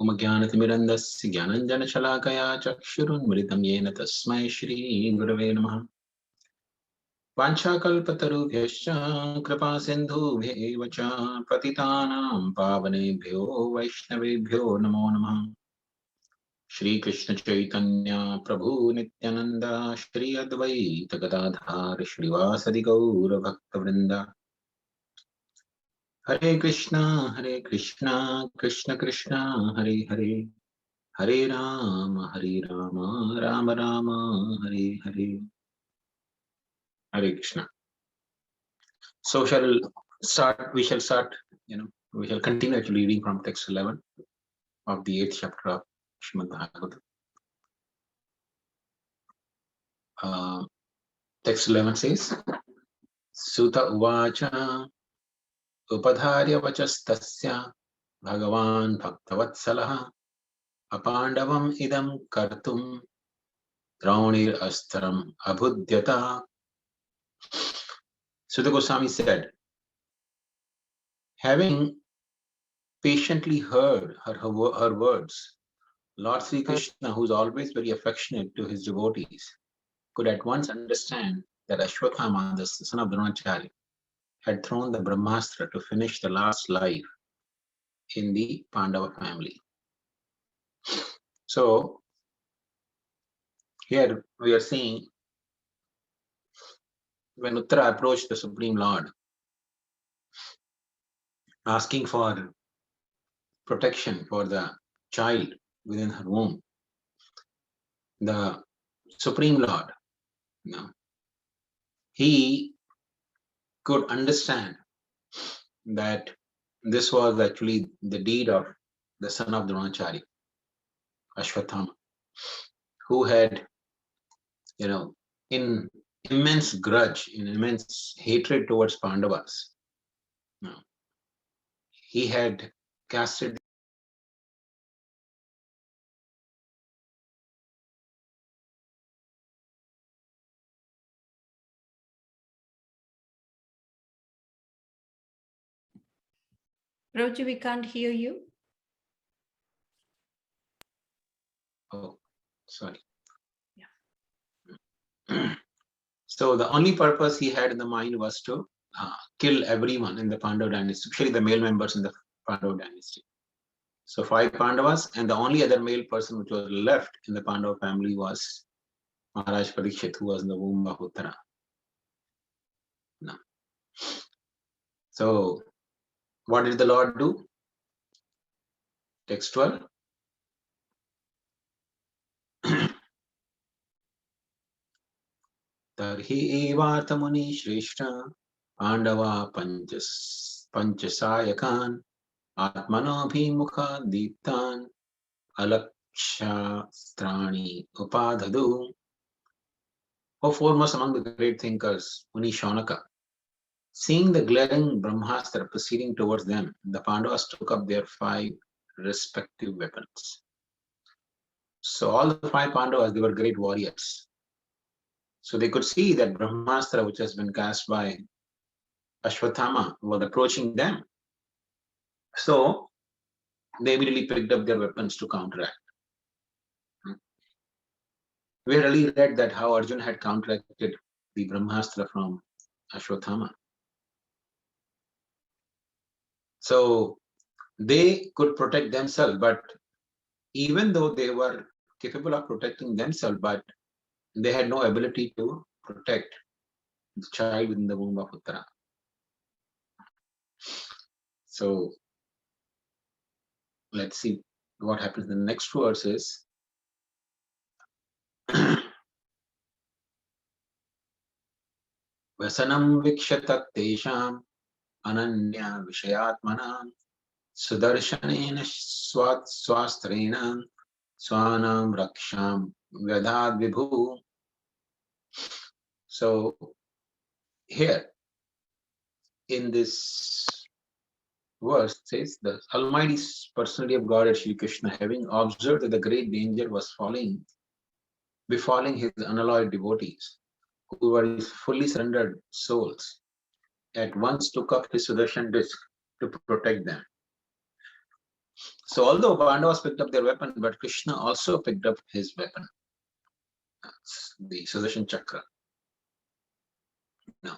Om Jnanatimirandasya Jnananjana Shalakaya Chakshurunmritam Yena Tasmai Shri Gurave Namaha. Vanchakalpatarubhyascha Kripa Sindhubhya Cha Patitanam Pavanebhyo Vaishnavebhyo Namo Namaha. Shri Krishna Chaitanya Prabhu Nityananda Shri Advaita Gadadhar Shri Vasadi Gaura Bhakta Vrinda. Hare Krishna, Krishna Krishna, Hare Hare, Hare Rama, Rama Rama, Hare Hare. Hare Krishna. So we shall start, we shall continue actually reading from text 11 of the 8th chapter of Srimad Bhagavatam. Text 11 says, Sutta Uvacha Upadharya Vachastasya Bhagavan Bhaktavatsalah Apandavam Idam Kartum Draunir Astram Abhudyata. Sutta Goswami said, having patiently heard her words, Lord Sri Krishna, who is always very affectionate to his devotees, could at once understand that Ashwatthama, the son of Dronacharya, had thrown the Brahmastra to finish the last life in the Pandava family. So, here we are seeing when Uttara approached the Supreme Lord, asking for protection for the child within her womb, the Supreme Lord, he could understand that this was actually the deed of the son of Dronacharya, Ashwatthama, who had, in immense grudge, in immense hatred towards Pandavas, he had casted Prabhuji, we can't hear you. Oh, sorry. Yeah. So the only purpose he had in the mind was to kill everyone in the Pandava dynasty, especially the male members in the Pandava dynasty. So 5 Pandavas, and the only other male person which was left in the Pandava family was Maharaj Parikshit, who was in the womb of Uttara. No. So what did the Lord do? Text 12. Tarhi evartamuni shrishta Pandava panchasayakan Atmano bhimukha deeptan alakshastrani upadhadu. O foremost among the great thinkers, Muni Shaunaka, seeing the glaring Brahmastra proceeding towards them, the Pandavas took up their 5 respective weapons. So all the 5 Pandavas, they were great warriors. So they could see that Brahmastra, which has been cast by Ashwatthama, was approaching them. So they immediately picked up their weapons to counteract. We already read that how Arjuna had counteracted the Brahmastra from Ashwatthama. So they could protect themselves, but even though they were capable of protecting themselves, but they had no ability to protect the child within the womb of Uttara. So let's see what happens in the next verses. Vasanam vikshatat tesham ananya vishayatmanam sudarshanena swastrena swanam raksham vyadad vibhu. So here in this verse says, the Almighty Personality of Godhead Shri Krishna, having observed that the great danger was befalling his unalloyed devotees, who were his fully surrendered souls, at once took up his Sudarshan disc to protect them. So although Pandavas picked up their weapon, but Krishna also picked up his weapon, the Sudarshan Chakra. Now,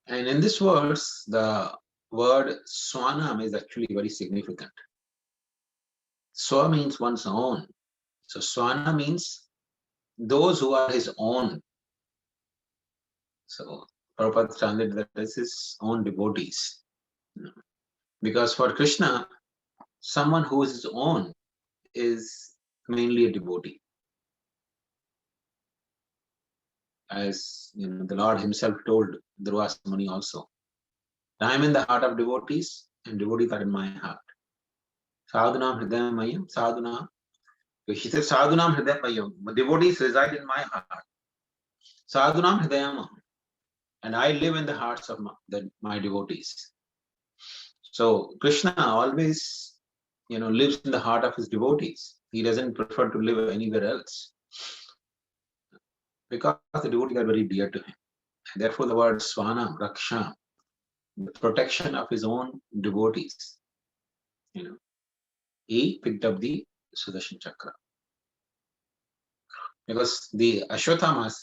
and in this verse, the word Swanam is actually very significant. Swa means one's own. So Swana means those who are his own. So Prabhupada translated that as his own devotees. Because for Krishna, someone who is his own is mainly a devotee. As you know, the Lord himself told Durvasa Muni also, I am in the heart of devotees and devotees are in my heart. Sadhunam hridayamayam, sadhunam. He says sadhunam hridayamayam, devotees reside in my heart. Sadhunam hridayam, and I live in the hearts of my devotees. So Krishna always, lives in the heart of his devotees. He doesn't prefer to live anywhere else because the devotees are very dear to him. And therefore, the word Swana, Raksha, the protection of his own devotees. He picked up the Sudarshan Chakra because the Ashwathamas,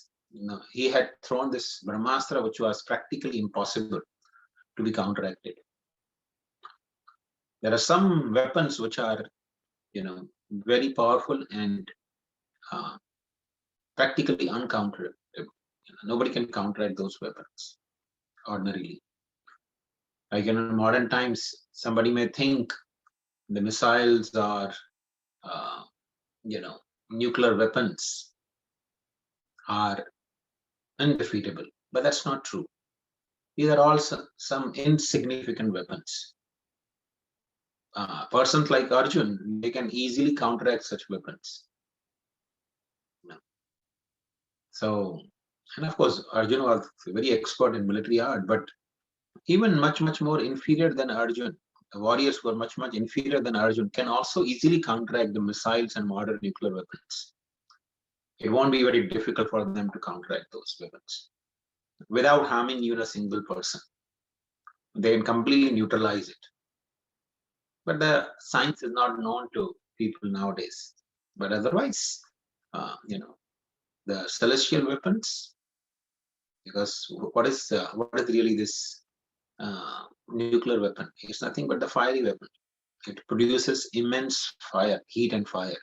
he had thrown this Brahmastra, which was practically impossible to be counteracted. There are some weapons which are, very powerful and practically uncounterable. Nobody can counteract those weapons ordinarily. Like in modern times, somebody may think the missiles are, nuclear weapons are undefeatable, but that's not true. These are also some insignificant weapons. Persons like Arjun, they can easily counteract such weapons. So, and of course, Arjun was very expert in military art, but even much, much more inferior than Arjun, the warriors who are much, much inferior than Arjun can also easily counteract the missiles and modern nuclear weapons. It won't be very difficult for them to counteract those weapons without harming even a single person. They can completely neutralize it. But the science is not known to people nowadays. But otherwise, the celestial weapons, because what is really this nuclear weapon? It's nothing but the fiery weapon. It produces immense fire, heat and fire.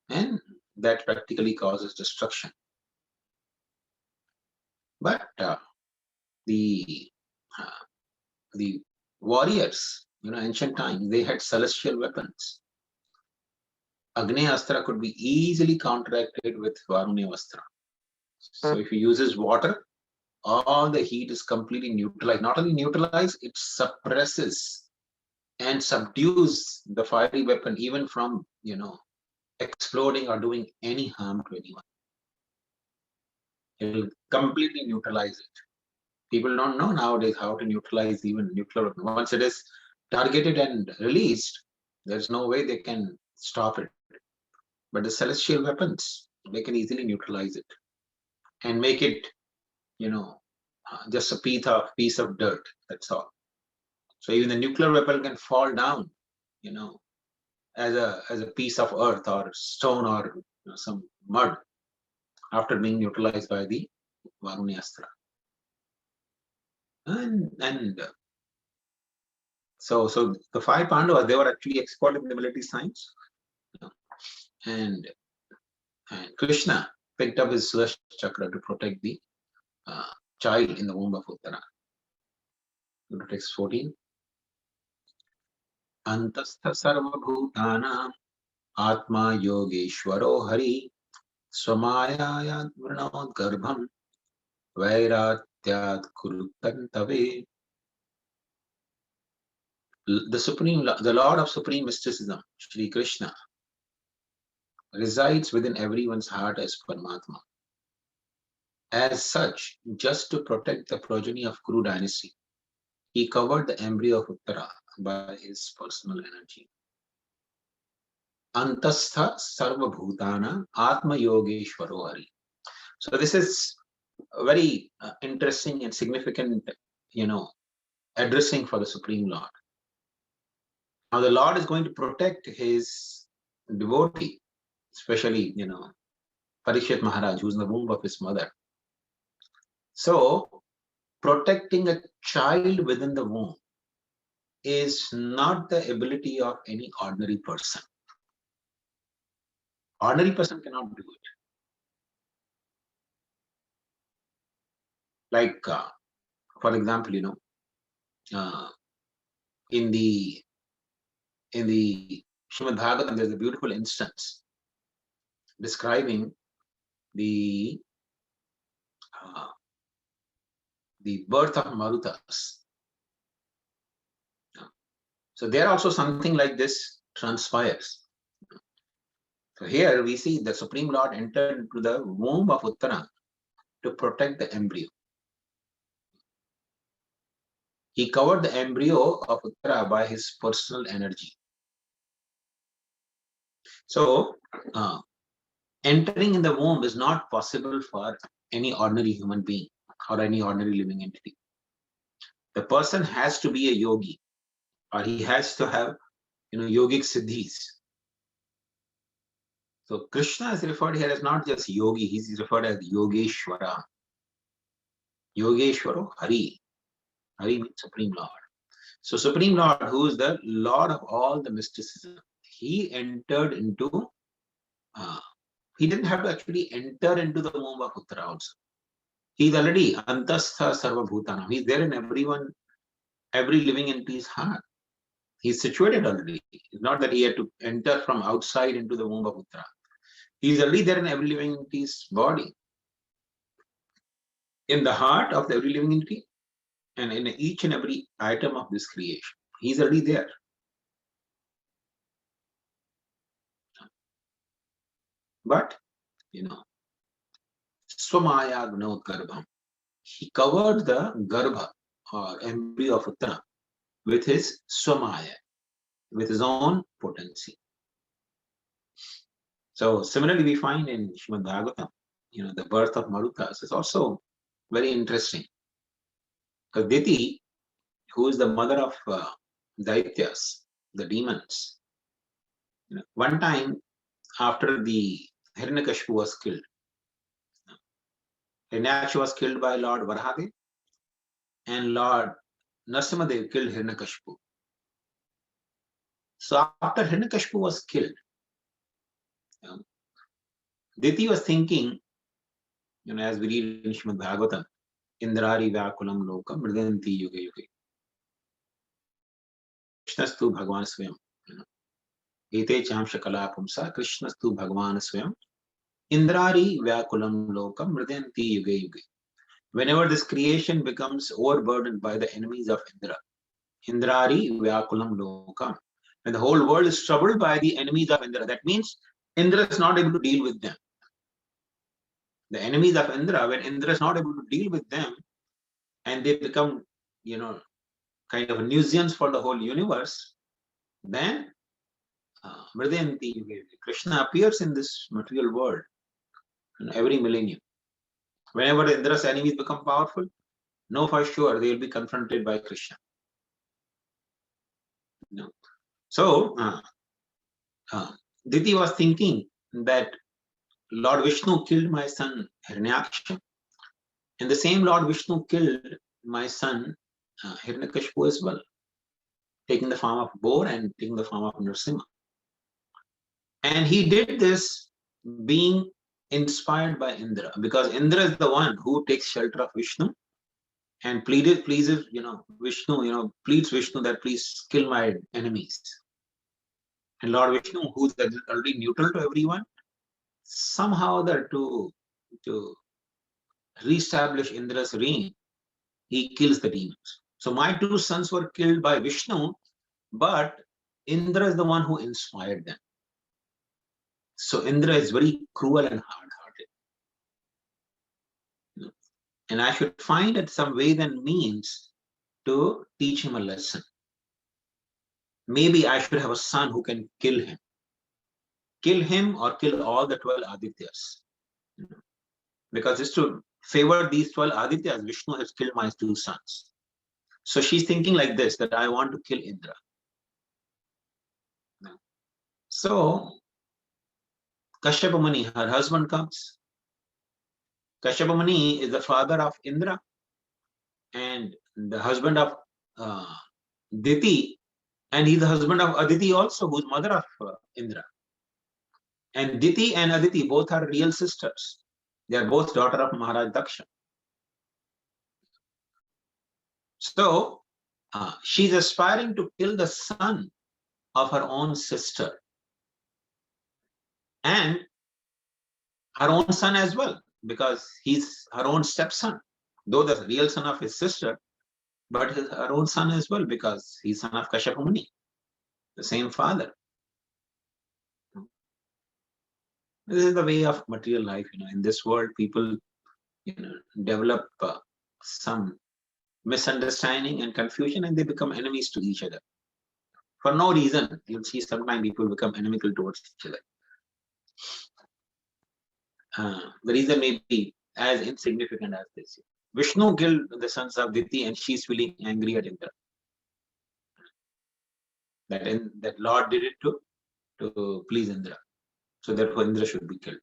And that practically causes destruction. But the warriors, ancient times, they had celestial weapons. Agneya Astra could be easily counteracted with Varuniya Astra. So if he uses water, all the heat is completely neutralized. Not only neutralized, it suppresses and subdues the fiery weapon even from, exploding or doing any harm to anyone. It will completely neutralize it. People don't know nowadays how to neutralize even nuclear weapon. Once it is targeted and released, there's no way they can stop it. But the celestial weapons, they can easily neutralize it and make it, just a piece of dirt. That's all. So even the nuclear weapon can fall down, as a piece of earth or stone or some mud after being neutralized by the Varuniya Astra. And so the five Pandavas, they were actually expert in the military science. And Krishna picked up his Sudarshan Chakra to protect the child in the womb of Uttara. Go to text 14. Antastha sarva bhutana atma yogeshwaro hari swamayayad vrinod garbham vairatyad kurutantave. The Lord of Supreme Mysticism, Shri Krishna, resides within everyone's heart as Paramatma. As such, just to protect the progeny of Kuru dynasty, he covered the embryo of Uttara by his personal energy. Antastha sarva bhutana atma yogeshwaro hari. So this is a very interesting and significant, addressing for the Supreme Lord. Now the Lord is going to protect his devotee, especially, Parikshit Maharaj, who's in the womb of his mother. So protecting a child within the womb is not the ability of any ordinary person. Ordinary person cannot do it. Like, for example, in the Srimad Bhagavatam, there's a beautiful instance describing the birth of Marutas. So there also something like this transpires. So here we see the Supreme Lord entered into the womb of Uttara to protect the embryo. He covered the embryo of Uttara by his personal energy. So entering in the womb is not possible for any ordinary human being or any ordinary living entity. The person has to be a yogi, or he has to have, yogic siddhis. So Krishna is referred here as not just yogi, he's referred as Yogeshwara. Yogeshwaro Hari. Hari means Supreme Lord. So Supreme Lord, who is the Lord of all the mysticism, he entered into, he didn't have to actually enter into the womb of Uttara also. He's already Antastha Sarva Bhutanam. He's there in everyone, every living entity's heart. He's situated already. It's not that he had to enter from outside into the womb of Uttara. He's already there in every living entity's body, in the heart of every living entity, and in each and every item of this creation. He's already there. But, Swamaya Gnot Garbham. He covered the Garbha or embryo of Uttara with his Swamaya, with his own potency. So similarly, we find in Srimad Bhagavatam, the birth of Marutas is also very interesting. Because Diti, who is the mother of Daityas, the demons, one time after the Hiranyakashipu was killed, Hiranyakashipu was killed by Lord Varahadev, and Lord Narasimhadev killed Hiranyakashipu. So after Hiranyakashipu was killed, Diti was thinking, as we read in Srimad Bhagavatam, Indrari Vyakulam Lokam Mridanti Yuge Yuge. Krishnastu Bhagavan Swayam. Ete Chamsha Kala Pumsa Krishnastu Bhagavan Swayam. Indrari Vyakulam Lokam Mridanti Yuge Yuge. Whenever this creation becomes overburdened by the enemies of Indra, Indrari Vyakulam Lokam. When the whole world is troubled by the enemies of Indra, that means Indra is not able to deal with them. The enemies of Indra, when Indra is not able to deal with them, and they become, kind of a nuisance for the whole universe, then Krishna appears in this material world every millennium. Whenever Indra's enemies become powerful, know for sure they will be confronted by Krishna. So Diti was thinking that Lord Vishnu killed my son Hiranyaksha, and the same Lord Vishnu killed my son Hiranyakashipu as well, taking the form of boar and taking the form of Narasimha. And he did this being inspired by Indra, because Indra is the one who takes shelter of Vishnu and pleads Vishnu, pleads Vishnu that please kill my enemies. And Lord Vishnu, who's already neutral to everyone, somehow that to reestablish Indra's reign, he kills the demons. So my two sons were killed by Vishnu, but Indra is the one who inspired them. So Indra is very cruel and hard-hearted. And I should find it some way and means to teach him a lesson. Maybe I should have a son who can kill him. Kill him or kill all the 12 Adityas. Because just to favor these 12 Adityas, Vishnu has killed my two sons. So she's thinking like this, that I want to kill Indra. So Kashyapa Muni, her husband comes. Kashyapa Muni is the father of Indra and the husband of Diti, and he's the husband of Aditi also, who's mother of Indra. And Diti and Aditi both are real sisters. They are both daughter of Maharaj Daksha. So she's aspiring to kill the son of her own sister and her own son as well, because he's her own stepson, though the real son of his sister, but her own son as well, because he's son of Kashyapa Muni, the same father. This is the way of material life, in this world, people, develop some misunderstanding and confusion, and they become enemies to each other. For no reason, you'll see sometimes people become inimical towards each other. The reason may be as insignificant as this. Vishnu killed the sons of Diti, and she's feeling angry at Indra. That Lord did it to please Indra. So therefore Indra should be killed.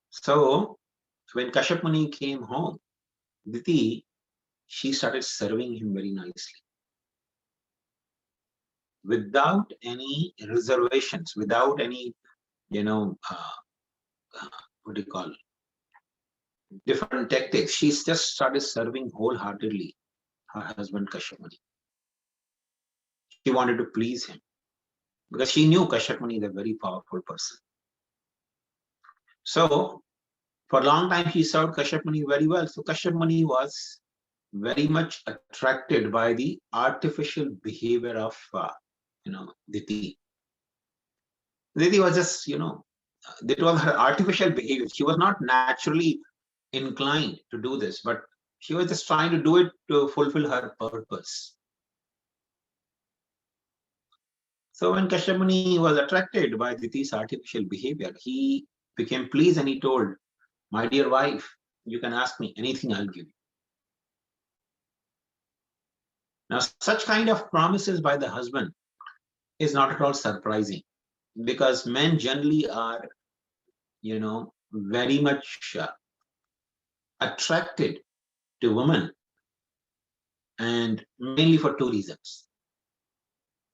So when Kashyap Muni came home, Diti, she started serving him very nicely, without any reservations, without any, what do you call, different tactics. She just started serving wholeheartedly her husband Kashyap Muni. She wanted to please him because she knew Kashyap Muni is a very powerful person. So for a long time she served Kashyap Muni very well. So Kashyap Muni was very much attracted by the artificial behavior of Diti. Diti was just, that was her artificial behavior. She was not naturally inclined to do this, but she was just trying to do it to fulfill her purpose. So when Kashyap Muni was attracted by Diti's artificial behavior, he became pleased and he told, "My dear wife, you can ask me anything, I'll give you." Now, such kind of promises by the husband is not at all surprising, because men generally are, very much attracted to women, and mainly for two reasons.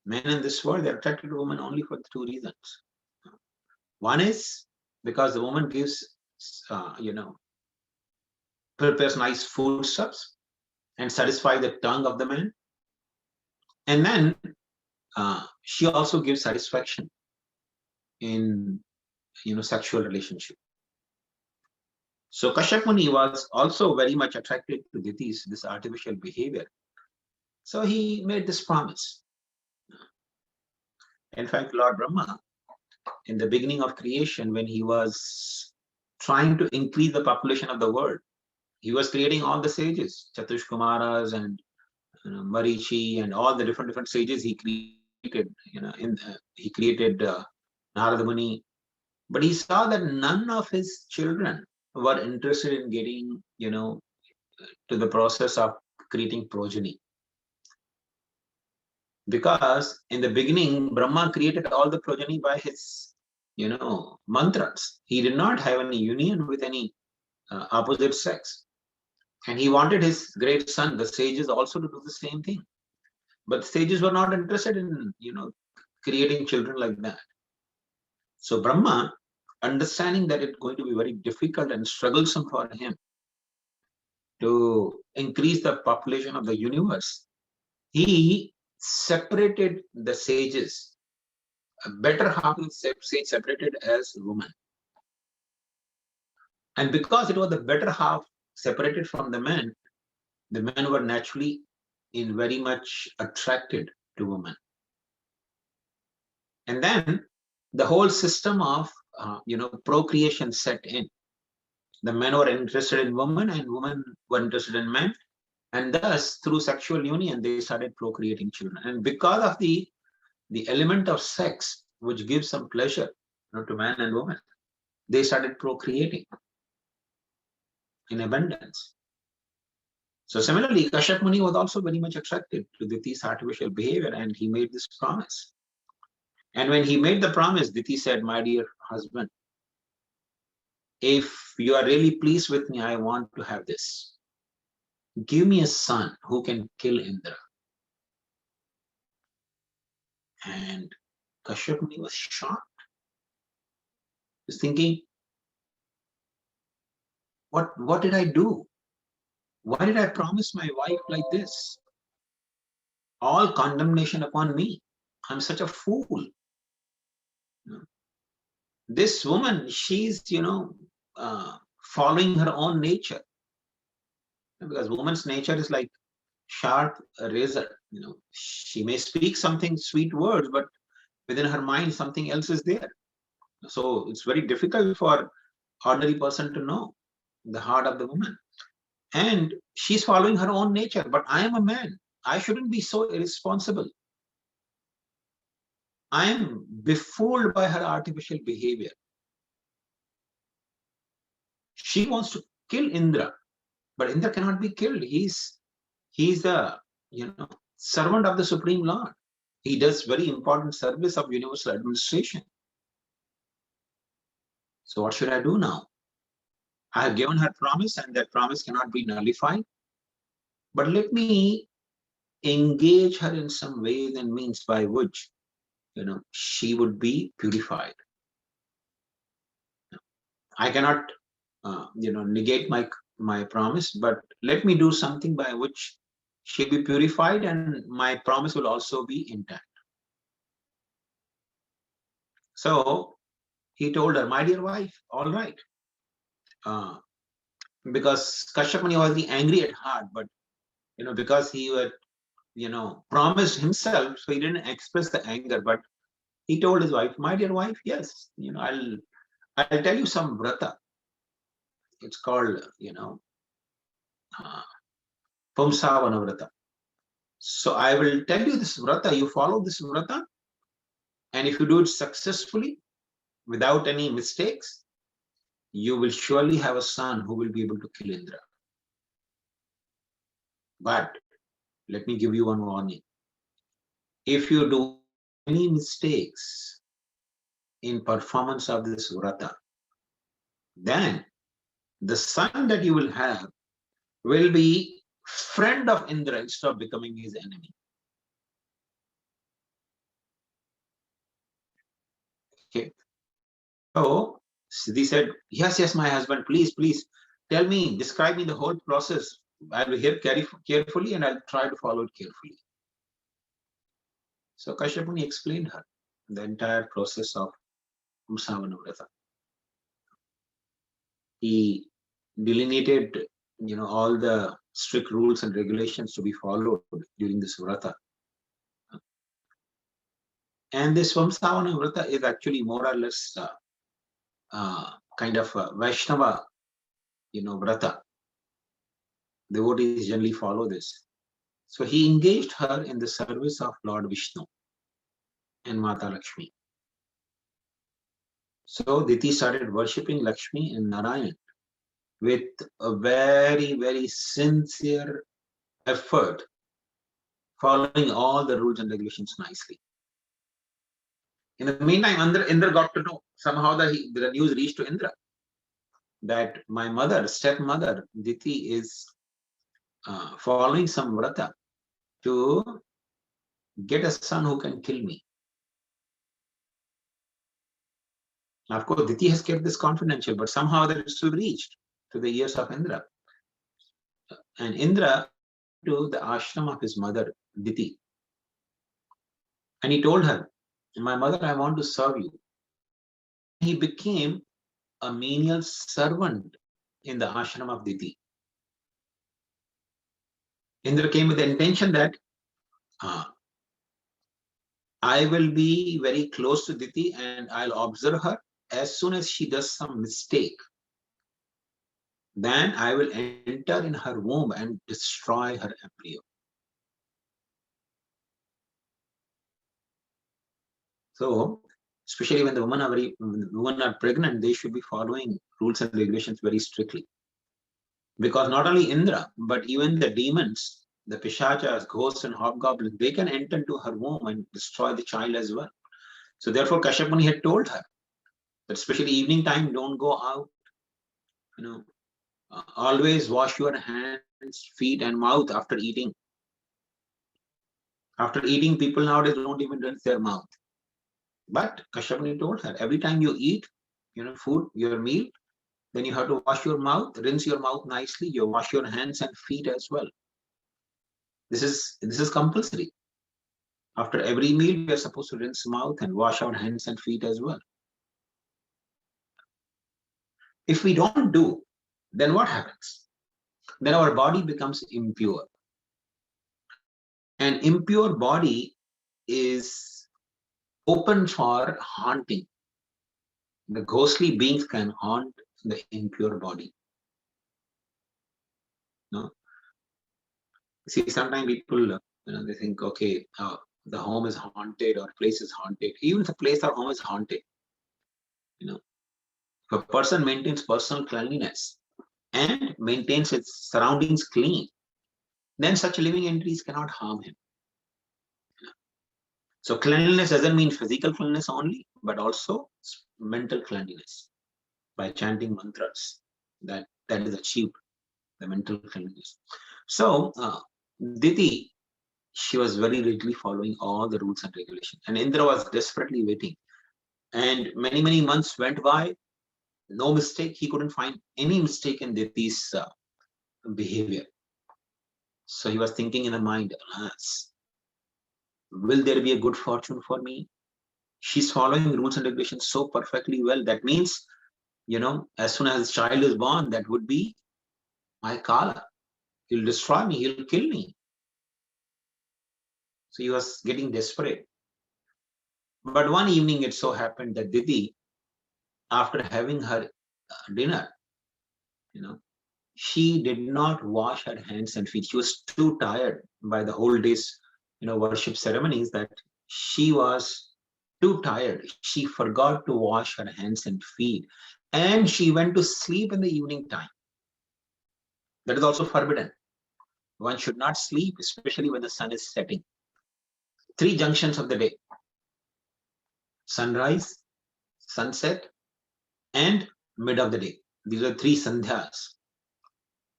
Men in this world, they're attracted to women only for two reasons. One is because the woman gives, prepares nice foodstuffs and satisfy the tongue of the man. And then she also gives satisfaction in, sexual relationship. So Kashyap Muni was also very much attracted to this artificial behavior. So he made this promise. In fact, Lord Brahma, in the beginning of creation, when he was trying to increase the population of the world, he was creating all the sages, Chatushkumaras and Marichi, and all the different sages he created. He created Narada Muni, but he saw that none of his children were interested in getting, to the process of creating progeny. Because in the beginning, Brahma created all the progeny by his, mantras. He did not have any union with any opposite sex. And he wanted his great son, the sages, also to do the same thing. But the sages were not interested in, creating children like that. So Brahma, understanding that it's going to be very difficult and strugglesome for him to increase the population of the universe, he separated the sages. A better half of the sage separated as women. And because it was the better half separated from the men were naturally very much attracted to women. And then the whole system of procreation set in. The men were interested in women and women were interested in men, and thus through sexual union they started procreating children. And because of the element of sex, which gives some pleasure to man and woman, they started procreating in abundance. So similarly, Kashyap Muni was also very much attracted to Diti's artificial behavior, and he made this promise. And when he made the promise, Diti said, "My dear husband, if you are really pleased with me, I want to have this. Give me a son who can kill Indra." And Kashyap Muni was shocked. He was thinking, what did I do? Why did I promise my wife like this? All condemnation upon me. I'm such a fool. This woman, she's, following her own nature. Because woman's nature is like sharp razor. She may speak something sweet words, but within her mind, something else is there. So it's very difficult for ordinary person to know the heart of the woman. And she's following her own nature. But I am a man. I shouldn't be so irresponsible. I am befooled by her artificial behavior. She wants to kill Indra, but Indra cannot be killed. He's the servant of the Supreme Lord. He does very important service of universal administration. So what should I do now? I have given her promise, and that promise cannot be nullified. But let me engage her in some ways and means by which she would be purified. I cannot negate my promise, but let me do something by which she'll be purified and my promise will also be intact. So he told her, "My dear wife, all right." Because Kashyap Muni was very angry at heart, but because he had promised himself, so he didn't express the anger, but he told his wife, "My dear wife, yes, I'll tell you some vrata. It's called Pumsavana vrata. So I will tell you this vrata, you follow this vrata, and if you do it successfully, without any mistakes, you will surely have a son who will be able to kill Indra. But let me give you one warning. If you do any mistakes in performance of this vrata, then the son that you will have will be friend of Indra instead of becoming his enemy." Okay. So Siddhi said, yes, my husband, please tell me, describe me the whole process. I will hear carefully and I'll try to follow it carefully. So Kashyap Muni explained her the entire process of Pumsavana vrata. He delineated all the strict rules and regulations to be followed during this vrata. And this Pumsavana vrata is actually more or less kind of a Vaishnava vrata. Devotees generally follow this. So he engaged her in the service of Lord Vishnu and Mata Lakshmi. So Diti started worshipping Lakshmi and Narayan with a very, very sincere effort, following all the rules and regulations nicely. In the meantime, Indra got to know. Somehow the news reached to Indra that my mother, stepmother, Diti, is following some vrata to get a son who can kill me. Now, of course, Diti has kept this confidential, but somehow that still reached to the ears of Indra. And Indra to the ashram of his mother, Diti. And he told her, "My mother, I want to serve you." He became a menial servant in the ashram of Diti. Indra came with the intention that I will be very close to Diti and I'll observe her. As soon as she does some mistake, then I will enter in her womb and destroy her embryo. So, especially when the women are pregnant, they should be following rules and regulations very strictly. Because not only Indra, but even the demons, the Pishachas, ghosts and hobgoblins, they can enter into her womb and destroy the child as well. So therefore Kashyap Muni had told her that especially evening time, don't go out, always wash your hands, feet and mouth after eating. After eating, people nowadays don't even rinse their mouth. But Kashyap Muni told her, every time you eat, food, your meal, then you have to wash your mouth, rinse your mouth nicely, you wash your hands and feet as well. This is compulsory. After every meal, we are supposed to rinse mouth and wash our hands and feet as well. If we don't do, then what happens? Then our body becomes impure. An impure body is open for haunting. The ghostly beings can haunt the impure body. No? See, sometimes people, they think, okay, the home is haunted or place is haunted. Even if the place or home is haunted, if a person maintains personal cleanliness and maintains its surroundings clean, then such living entities cannot harm him. So cleanliness doesn't mean physical cleanliness only, but also mental cleanliness. By chanting mantras, that is achieved, the mental cleanliness. So Diti, she was very rigidly following all the rules and regulations, and Indra was desperately waiting. And many months went by, no mistake. He couldn't find any mistake in Diti's behavior. So he was thinking in the mind, alas, will there be a good fortune for me? She's following rules and regulations so perfectly well. That means, as soon as the child is born, that would be my Kala. He'll destroy me, he'll kill me. So he was getting desperate. But one evening it so happened that Diti, after having her dinner, she did not wash her hands and feet. She was too tired by the whole day's, worship ceremonies, that she was too tired. She forgot to wash her hands and feet, and she went to sleep in the evening time. That is also forbidden. One should not sleep, especially when the sun is setting. 3 junctions of the day: sunrise, sunset, and mid of the day. These are 3 sandhyas.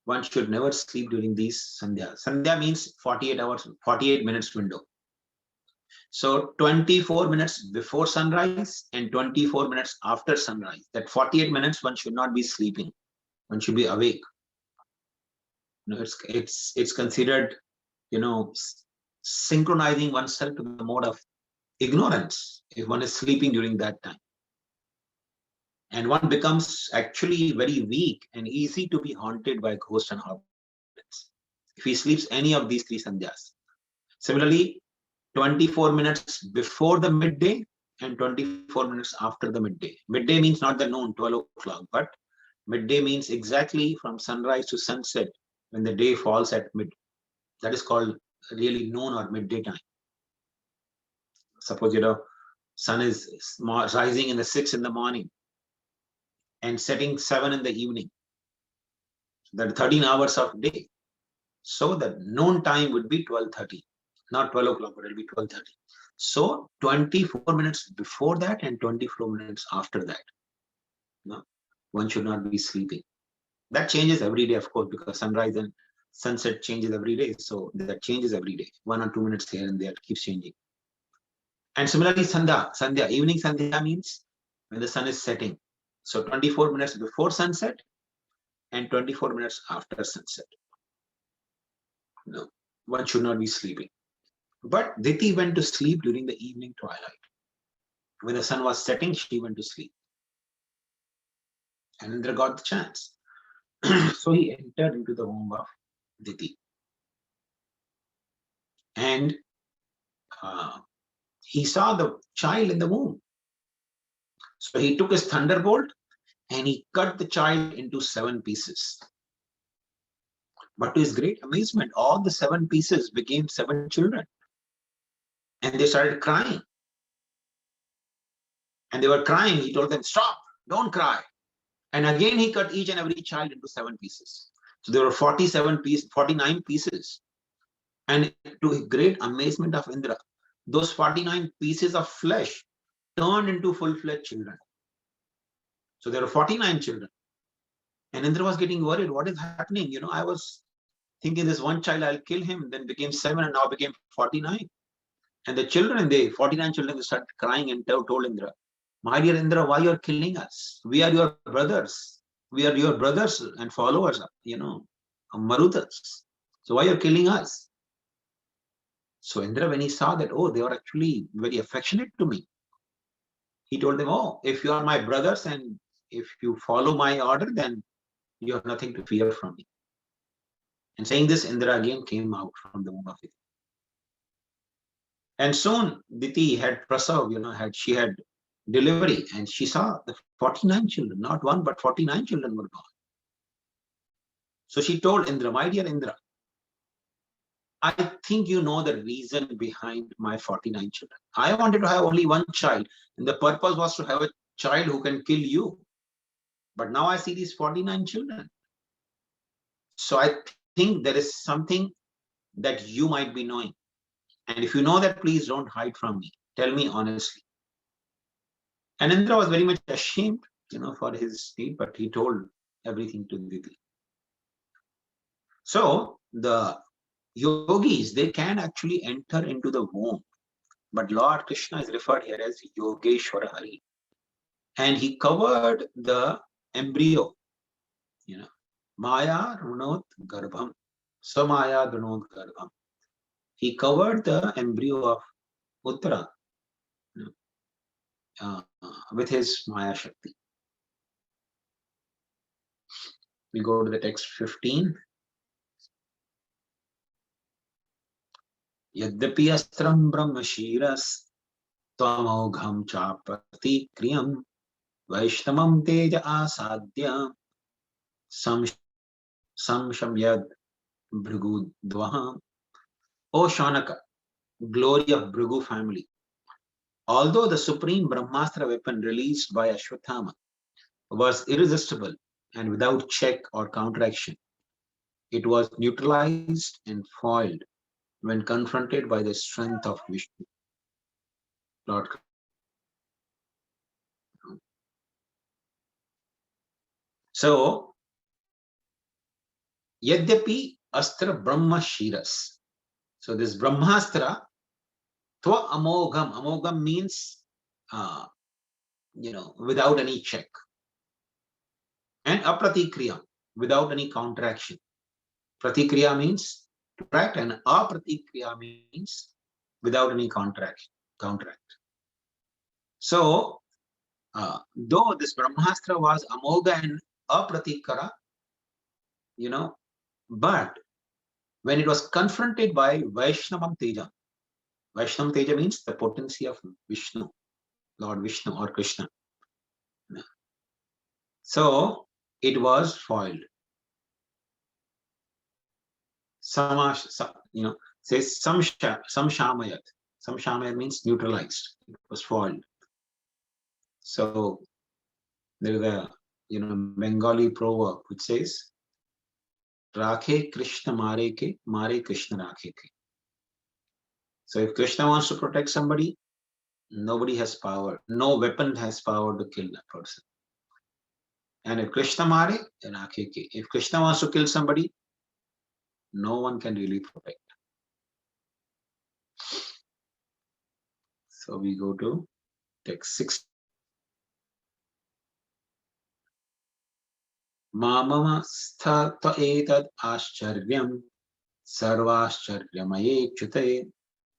One should never sleep during these sandhyas. Sandhya means 48 hours, 48 minutes window. So 24 minutes before sunrise and 24 minutes after sunrise. That 48 minutes one should not be sleeping. One should be awake. It's considered, synchronizing oneself to the mode of ignorance if one is sleeping during that time. And one becomes actually very weak and easy to be haunted by ghosts and hobgoblins if he sleeps any of these 3 sandhyas. Similarly, 24 minutes before the midday and 24 minutes after the midday. Midday means not the noon, 12 o'clock, but midday means exactly from sunrise to sunset, when the day falls at mid. That is called really noon or midday time. Suppose, sun is rising in the 6 in the morning and setting 7 in the evening. That 13 hours of day. So the noon time would be 12:30, not 12 o'clock, but it'll be 12:30. So 24 minutes before that and 24 minutes after that. One should not be sleeping. That changes every day, of course, because sunrise and sunset changes every day. So that changes every day. 1 or 2 minutes here and there, it keeps changing. And similarly, Sandhya, evening Sandhya means when the sun is setting. So 24 minutes before sunset and 24 minutes after sunset. One should not be sleeping. But Diti went to sleep during the evening twilight. When the sun was setting, she went to sleep. And Indra got the chance. So he entered into the womb of Diti. And he saw the child in the womb. So he took his thunderbolt and he cut the child into 7 pieces. But to his great amazement, all the 7 pieces became 7 children. And they started crying. And they were crying. He told them, stop, don't cry. And again, he cut each and every child into 7 pieces. So there were 49 pieces. And to great amazement of Indra, those 49 pieces of flesh turned into full-fledged children. So there were 49 children. And Indra was getting worried. What is happening? I was thinking this one child, I'll kill him, then became 7 and now became 49. And the children, 49 children, started crying and told Indra, my dear Indra, why you're killing us? We are your brothers. We are your brothers and followers, Maruthas. So why you're killing us? So Indra, when he saw that, oh, they are actually very affectionate to me, he told them, oh, if you are my brothers and if you follow my order, then you have nothing to fear from me. And saying this, Indra again came out from the womb of Diti. And soon Diti had prasav, she had delivery, and she saw the 49 children, not one, but 49 children were born. So she told Indra, my dear Indra, I think you know the reason behind my 49 children. I wanted to have only one child, and the purpose was to have a child who can kill you. But now I see these 49 children. So I think there is something that you might be knowing. And if you know that, please don't hide from me. Tell me honestly. And Indra was very much ashamed, for his deed, but he told everything to Diti. So the yogis, they can actually enter into the womb. But Lord Krishna is referred here as Yogeshwara Hari. And he covered the embryo, Maya Runot Garbham. Samaya Runot Garbham. He covered the embryo of Uttara with his Maya Shakti. We go to the text 15. Yadyapi astram brahmashiras tvamogham chapati kriyam vaishtamam teja asadya samshamyad bhrigudvaham. O Shaunaka, glory of Bhrigu family, although the supreme Brahmastra weapon released by Ashwatthama was irresistible and without check or counteraction, it was neutralized and foiled when confronted by the strength of Vishnu, Lord. So, Yadyapi Astra Brahma Shiras. So this Brahmastra, Tva Amogham. Amogham means, without any check. And Apratikriya, without any counteraction. Pratikriya means counteract, and Apratikriya means without any counteract. So, though this Brahmastra was Amogha and Apratikara, but when it was confronted by Vaishnavam Teja, Vaishnavam Teja means the potency of Vishnu, Lord Vishnu or Krishna. So it was foiled. Says Samshamayat. Samshamayat means neutralized. It was foiled. So there is a Bengali proverb which says, Rakhe Krishna Mare Krishna Rakhe ke. So if Krishna wants to protect somebody, nobody has power. No weapon has power to kill that person. And if Krishna Mare, then Rakhe ke. If Krishna wants to kill somebody, no one can really protect. So we go to text 6. Mamama sthatva etad ascharyam sarvascharyamayet chute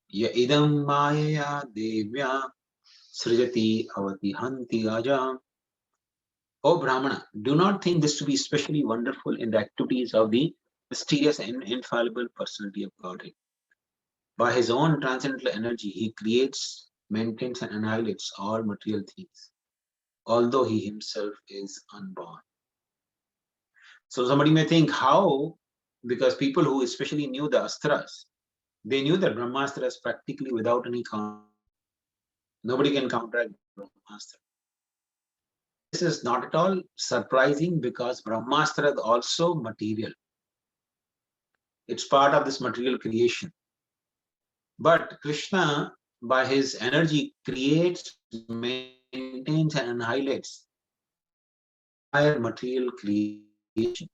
ya idam mayaya devya srijati avati hanti ajam. O Brahmana, do not think this to be especially wonderful in the activities of the mysterious and infallible personality of Godhead. By his own transcendental energy, he creates, maintains, and annihilates all material things, although he himself is unborn. So somebody may think, how? Because people who especially knew the astras, they knew that Brahmastra is practically without any counter. Nobody can counteract Brahmastra. This is not at all surprising because Brahmastra is also material. It's part of this material creation. But Krishna, by his energy, creates, maintains, and highlights entire material creation.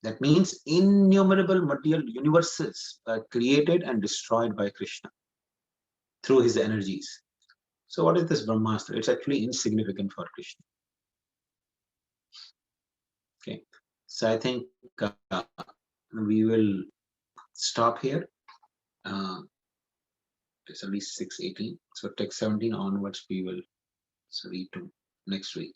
That means innumerable material universes are created and destroyed by Krishna through his energies. So what is this Brahmastra? It's actually insignificant for Krishna. Okay, so I think we will stop here. It's only 6:18, so text 17 onwards we will read to next week.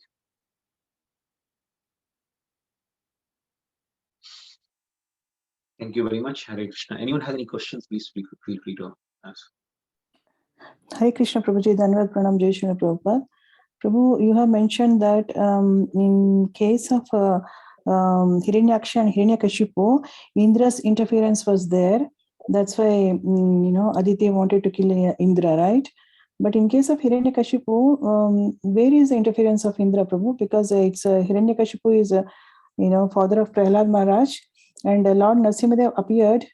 Thank you very much. Hare Krishna. Anyone has any questions, please feel free to ask. Hare Krishna, Prabhuji. Dhanavad Pranam, Jai Shri Prabhupada. Prabhu, you have mentioned that in case of Hiranyaksha and Hiranyakashipu, Indra's interference was there. That's why, Aditya wanted to kill Indra, right? But in case of Hiranyakashipu, where is the interference of Indra, Prabhu? Because it's Hiranyakashipu is, father of Prahlad Maharaj, and Lord Narasimhadev appeared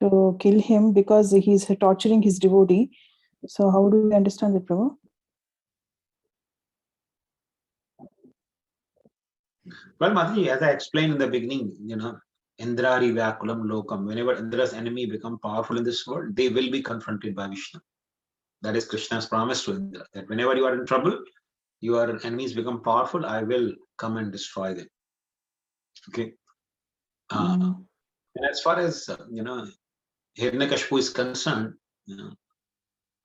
to kill him because he's torturing his devotee. So how do we understand that, Prabhu? Well, Mataji, as I explained in the beginning, Indrari Vyakulam Lokam, whenever Indra's enemy become powerful in this world, they will be confronted by Vishnu. That is Krishna's promise to Indra, that whenever you are in trouble, your enemies become powerful, I will come and destroy them. Okay. And as far as, Hiranyakashipu is concerned,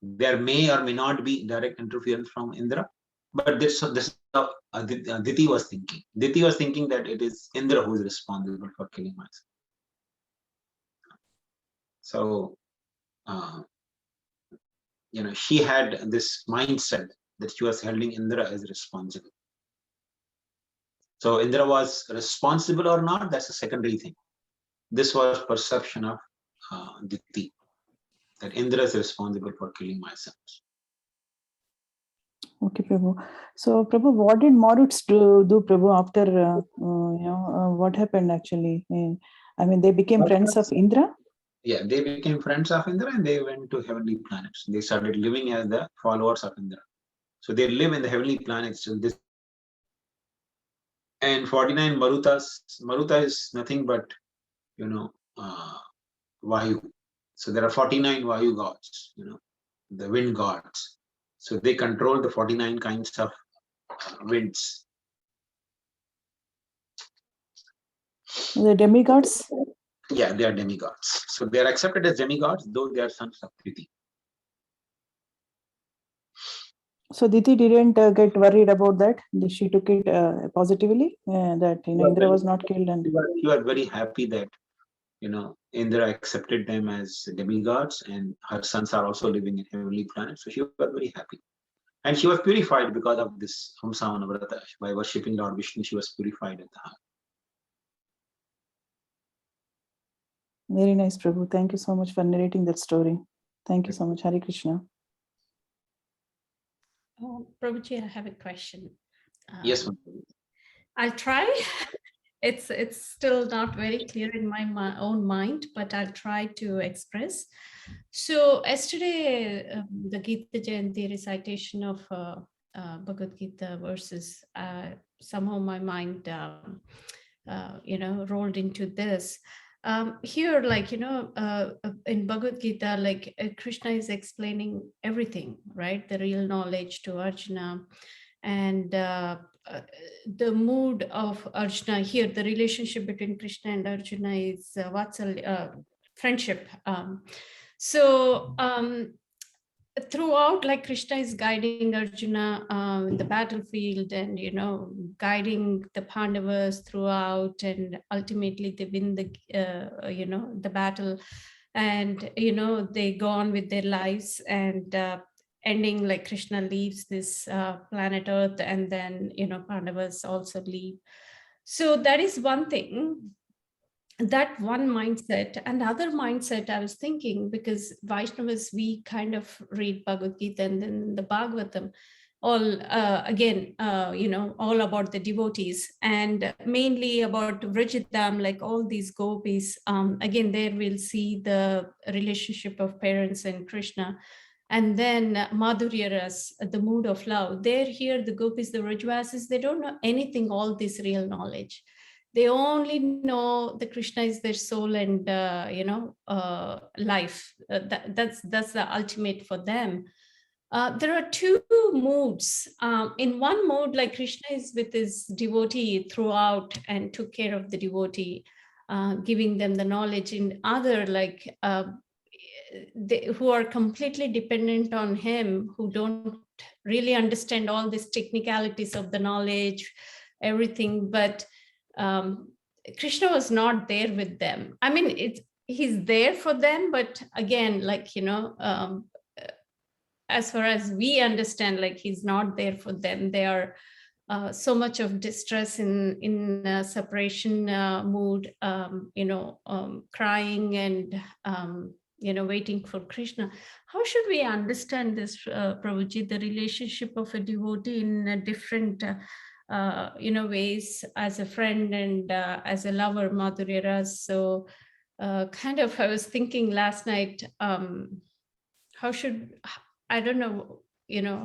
there may or may not be direct interference from Indra, but this how Aditi was thinking. Aditi was thinking that it is Indra who is responsible for killing myself. So, she had this mindset that she was holding Indra as responsible. So Indra was responsible or not, that's a secondary thing. This was perception of Aditi, that Indra is responsible for killing my sons. Okay, Prabhu. So, Prabhu, what did Maruts do, Prabhu, after, what happened actually? I mean, they became friends of Indra? Yeah, they became friends of Indra and they went to heavenly planets. They started living as the followers of Indra. So they live in the heavenly planets. And 49 Marutas. Maruta is nothing but, Vayu. So there are 49 Vayu gods, the wind gods. So they control the 49 kinds of winds. The demigods? Yeah, they are demigods. So they are accepted as demigods, though they are sons of Diti. So Diti didn't get worried about that. She took it positively, that Indra was not killed. And she was very happy that Indra accepted them as demigods, and her sons are also living in heavenly planets. So she was very happy. And she was purified because of this Humsavana Vrata. By worshipping Lord Vishnu, she was purified at the heart. Very nice, Prabhu. Thank you so much for narrating that story. Thank you so much. Hare Krishna. Prabhuji, I have a question. Yes. I'll try. It's still not very clear in my own mind, but I'll try to express. So yesterday, the Gita Jayanti recitation of Bhagavad Gita verses, somehow my mind, rolled into this. Here, in Bhagavad Gita, Krishna is explaining everything, right? The real knowledge to Arjuna, and the mood of Arjuna here, the relationship between Krishna and Arjuna is friendship. Throughout, Krishna is guiding Arjuna in the battlefield, and guiding the Pandavas throughout, and ultimately they win the battle, and they go on with their lives, and ending Krishna leaves this planet Earth, and then Pandavas also leave. So that is one thing, that one mindset. And other mindset I was thinking, because Vaishnavas, we kind of read Bhagavad Gita and then the Bhagavatam, all again, all about the devotees, and mainly about Vrijadam, like all these gopis. Again, there we'll see the relationship of parents and Krishna. And then Madhurya Ras, the mood of love. There, here, the gopis, the Vrajvasis, they don't know anything, all this real knowledge. They only know the Krishna is their soul and life. That's the ultimate for them. There are two moods. In one mood, like Krishna is with his devotee throughout and took care of the devotee, giving them the knowledge. In other, like who are completely dependent on him, who don't really understand all these technicalities of the knowledge, everything. But Krishna was not there with them. I mean, he's there for them, but again, like, as far as we understand, like he's not there for them. They are so much of distress in separation mood, crying and waiting for Krishna. How should we understand this, Prabhuji, the relationship of a devotee in a different ways, as a friend and as a lover, Madhurya Ras? So kind of, I was thinking last night, I don't know,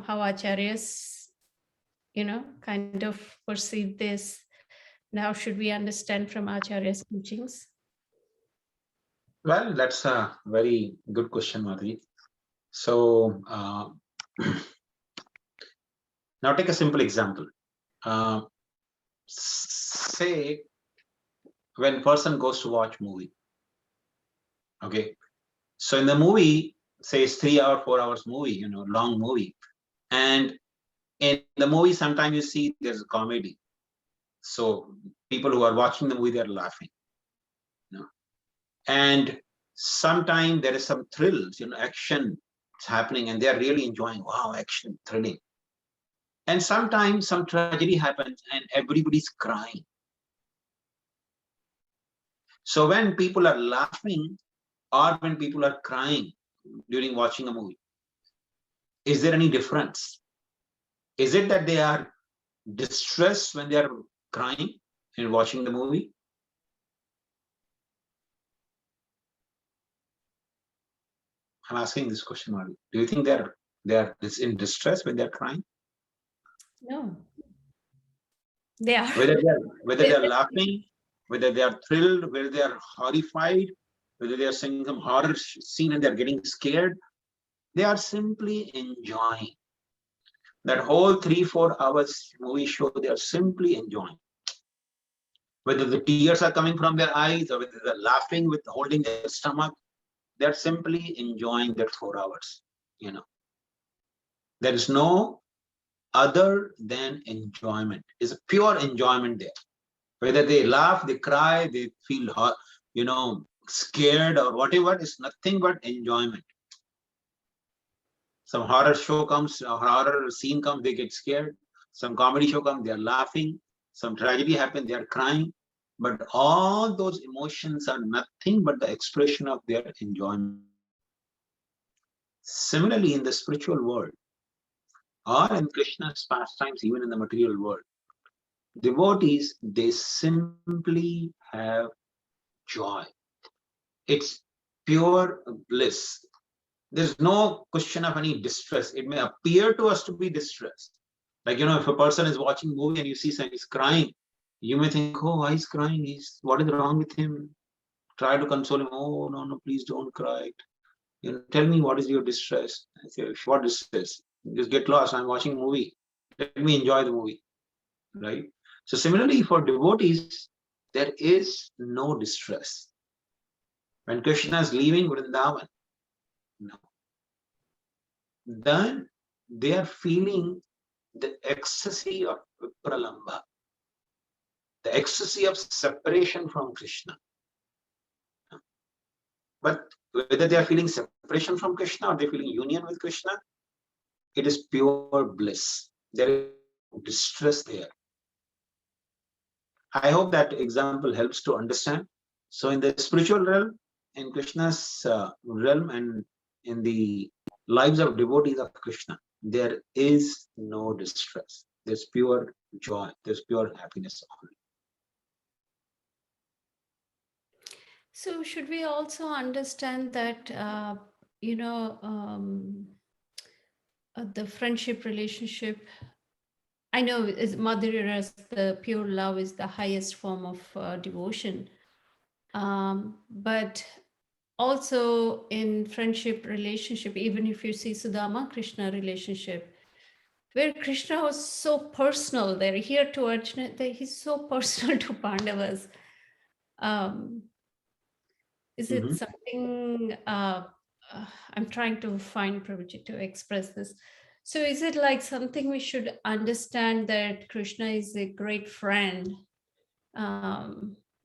how acharyas, kind of perceive this. Now, should we understand from acharyas' teachings? Well, that's a very good question, Madhuri. So now take a simple example. Say when person goes to watch movie. Okay. So in the movie, say it's 3 hour, 4 hours movie, long movie. And in the movie, sometimes you see there's a comedy. So people who are watching the movie, they're laughing. And sometimes there is some thrills, action is happening and they're really enjoying, wow, action, thrilling. And sometimes some tragedy happens and everybody's crying. So when people are laughing or when people are crying during watching a movie, is there any difference? Is it that they are distressed when they are crying and watching the movie? I'm asking this question, Mari. Do you think they are in distress when they're crying? No. They are. Whether they're laughing, whether they are thrilled, whether they are horrified, whether they are seeing some horror scene and they're getting scared, they are simply enjoying. That whole 3-4 hours movie show, they are simply enjoying. Whether the tears are coming from their eyes or whether they're laughing with holding their stomach, they're simply enjoying that 4 hours. There is no other than enjoyment. It's a pure enjoyment there. Whether they laugh, they cry, they feel scared or whatever, it's nothing but enjoyment. Some horror show comes, a horror scene comes, they get scared. Some comedy show comes, they are laughing. Some tragedy happens, they are crying. But all those emotions are nothing but the expression of their enjoyment. Similarly, in the spiritual world, or in Krishna's pastimes, even in the material world, devotees, they simply have joy. It's pure bliss. There's no question of any distress. It may appear to us to be distress. Like, if a person is watching a movie and you see someone is crying, you may think, oh, why is crying? What is wrong with him? Try to console him. Oh, no, please don't cry. Tell me, what is your distress? I say, what distress? Just get lost. I'm watching a movie. Let me enjoy the movie. Right? So similarly, for devotees, there is no distress. When Krishna is leaving Vrindavan, then they are feeling the ecstasy of pralamba, the ecstasy of separation from Krishna. But whether they are feeling separation from Krishna or they're feeling union with Krishna, it is pure bliss. There is distress there. I hope that example helps to understand. So in the spiritual realm, in Krishna's realm, and in the lives of devotees of Krishna, there is no distress. There's pure joy. There's pure happiness only. So should we also understand that, the friendship relationship, I know is Madhurya, the pure love is the highest form of devotion. But also in friendship relationship, even if you see Sudama Krishna relationship, where Krishna was so personal there, here to Arjuna, he's so personal to Pandavas. Is it something, I'm trying to find Prabhuji to express this. So is it like something we should understand that Krishna is a great friend?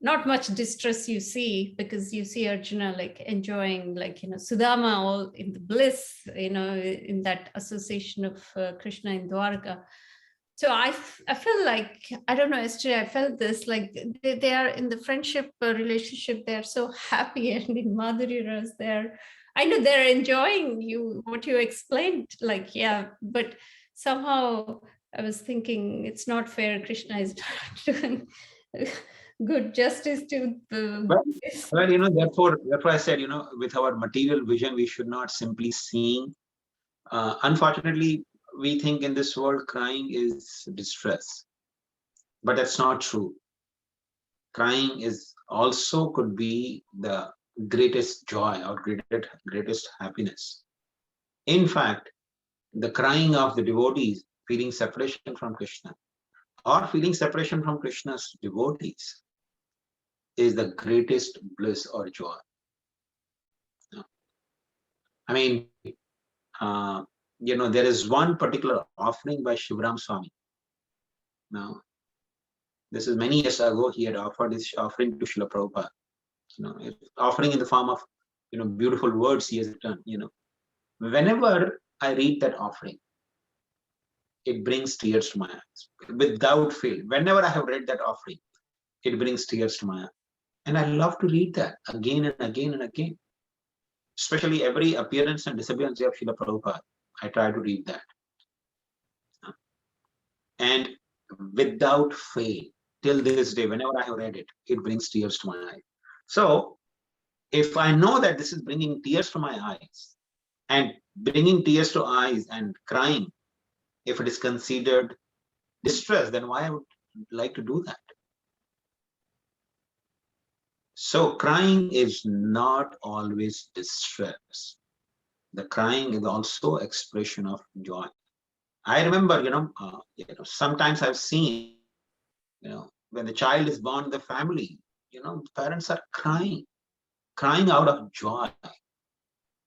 Not much distress you see, because you see Arjuna like enjoying, like, Sudama all in the bliss, in that association of Krishna in Dwarka. So I feel like, I don't know, yesterday I felt this, like they are in the friendship relationship, they're so happy, and in Madhuri Ras, I know they're enjoying what you explained, like, yeah, but somehow I was thinking it's not fair, Krishna is not doing good justice to the... Well, therefore I said, with our material vision, we should not simply seeing. Unfortunately, we think in this world crying is distress, but that's not true. Crying is also could be the greatest joy or greatest happiness. In fact, the crying of the devotees feeling separation from Krishna or feeling separation from Krishna's devotees is the greatest bliss or joy. I mean, there is one particular offering by Shivram Swami. Now, this is many years ago, he had offered this offering to Srila Prabhupada. Offering in the form of, beautiful words he has done, Whenever I read that offering, it brings tears to my eyes, without fail. Whenever I have read that offering, it brings tears to my eyes. And I love to read that again and again and again. Especially every appearance and disappearance of Srila Prabhupada, I try to read that. And without fail, till this day, whenever I have read it, it brings tears to my eyes. So, if I know that this is bringing tears to my eyes, and bringing tears to eyes and crying, if it is considered distress, then why I would like to do that? So crying is not always distress. The crying is also expression of joy. I remember, sometimes I've seen, when the child is born in the family, parents are crying out of joy.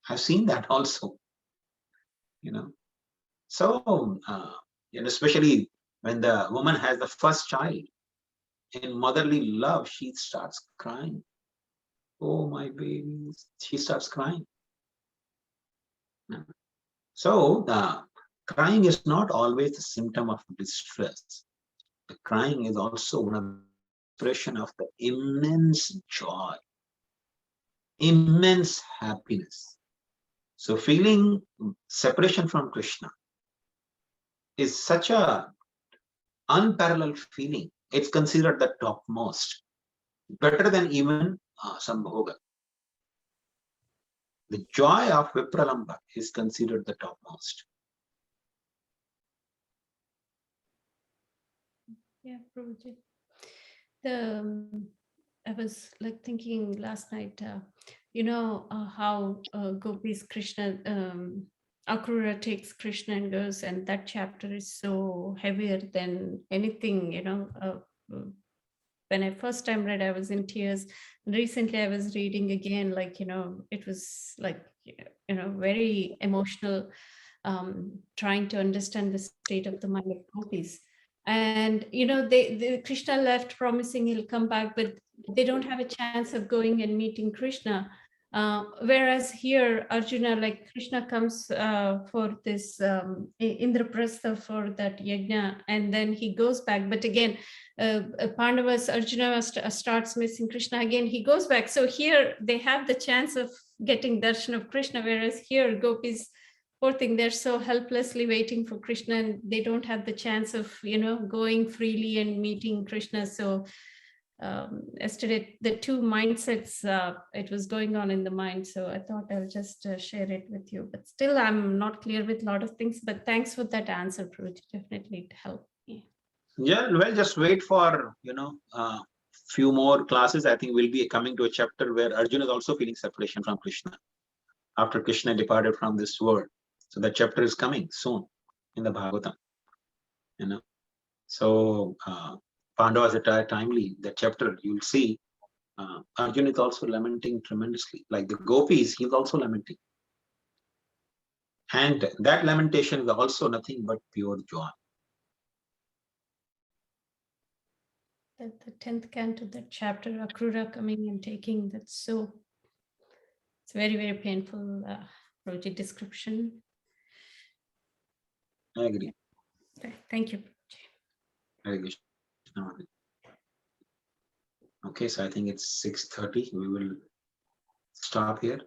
I've seen that also, So, especially when the woman has the first child, in motherly love, she starts crying. Oh, my baby, she starts crying. So, crying is not always a symptom of distress. The crying is also one of the expression of the immense joy, immense happiness. So feeling separation from Krishna is such a unparalleled feeling. It's considered the topmost, better than even Sambhoga. The joy of Vipralamba is considered the topmost. Yeah, Prabhuji. I was like thinking last night, how Gopis Krishna, Akrura takes Krishna and goes, and that chapter is so heavier than anything, when I first time read, I was in tears. Recently, I was reading again, it was like, very emotional, trying to understand the state of the mind of Gopis. And, Krishna left promising he'll come back, but they don't have a chance of going and meeting Krishna. Whereas here, Arjuna, like Krishna comes for this Indraprastha for that yajna, and then he goes back. But again, Pandavas, Arjuna starts missing Krishna again, he goes back. So here they have the chance of getting darshan of Krishna, whereas here Gopis poor thing, they're so helplessly waiting for Krishna, and they don't have the chance of, going freely and meeting Krishna. So yesterday, the two mindsets, it was going on in the mind. So I thought I'll just share it with you. But still, I'm not clear with a lot of things. But thanks for that answer, Prabhuji. Definitely it helped me. Yeah, well, just wait for, few more classes. I think we'll be coming to a chapter where Arjuna is also feeling separation from Krishna after Krishna departed from this world. So that chapter is coming soon in the Bhagavatam. So Pandavas are timely. That chapter you'll see Arjuna is also lamenting tremendously. Like the gopis, he's also lamenting. And that lamentation is also nothing but pure joy. The 10th canto, that chapter, Akrura coming and taking, it's very, very painful Prabhuji description. I agree. Okay, thank you. Hare Krishna. Okay, so I think it's 6:30. We will stop here.